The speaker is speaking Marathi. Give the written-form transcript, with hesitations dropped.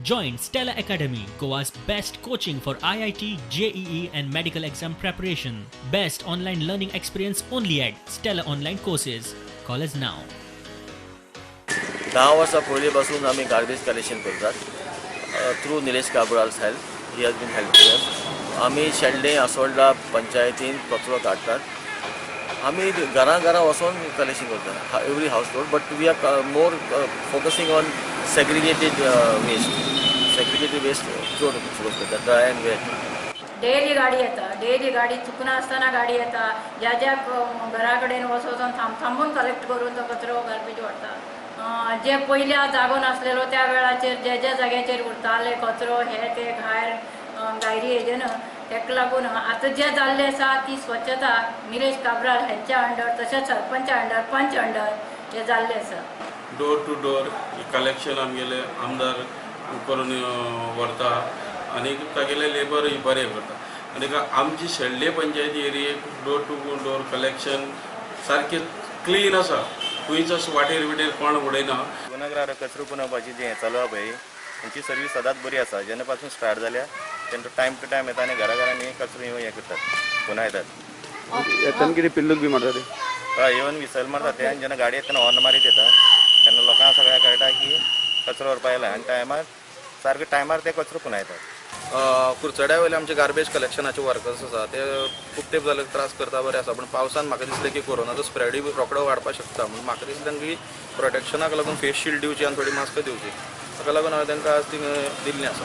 Join Stella Academy, Goa's best coaching for IIT, JEE and medical exam preparation. Best online learning experience only at Stella Online Courses. Call us now. 10 वर्सां पयलीपासून आमी गार्बेज कलेक्शन करतात through Nilesh Cabral's help. He has been helping us. आमी शेल्डें आसोळडा पंचायतीन कचरो काडटात. आमी घरां वचून कलेक्शन करतात every household, but we are more focusing on segregated waste चड फोकस करतात, ड्राय एंड वेट. डेली गाडी येता, डेली गाडी चुकना आसतना गाडी येता, ज्या ज्या घरा कडेन वचून थांबून कलेक्ट करून तो कचरो गार्बेज व्हरता. जे पयल्या जागो नासलेलो त्या वेळाचेर ज्या जाग्याचेर उरताले कचरो हे ते गायरी हेजेन, तेका लागून आतां जे जाल्ले आसा ती स्वच्छता निलेश काब्राल हेंच्या अंडर, तशेंच सरपंचा अंडर, पंच अंडर हे जाल्ले आसा. डोर टू डोर कलेक्शन आमगेले आमदार करून व्हरता आनी तागेले लेबर बरें करता. आनी आमची शेल्डे पंचायती एरियेक डोर टू डोर कलेक्शन सारकें क्लीन आसा. खंयच अशें वाटेर बिटेर कोण उडयना. गुन्हगार कचरो पुनोवपाची जी चलो आहा पळय तांची सर्वीस सदांच बरी आसा. जेन्ना पासून स्टार्ट जाल्या तेन्ना टायम टू टायम येता आनी घरांनी कचरो हे करतात, पुनयतात. येताना कितें पिल्लूक बी मारता ते? हय, इवन विसल मारतात ते. आनी जेन्ना गाडी येता तेन्ना हॉर्न मारीत येता तेन्ना लोकांक सगळ्यांक कळटा की कचरो व्हरपा येयला आनी टायमार सारके टायमार ते कचरो पुनयतात. कुरचड्या वयले आमचे गार्बेज कलेक्शनाचे वर्कर्स आसा ते खूब तेंप जाले त्रास करता, बरें आसा. पूण पावसान म्हाका दिसलें की कोरोनाचो स्प्रेडूय रोखडो वाडपाक शकता म्हणून म्हाका दिसलें की प्रोटेक्शनाक लागून फेस शिल्ड दिवची आनी थोडी मास्क दिवची. ताका लागून हांवें तांकां आज दिल्लीं आसा.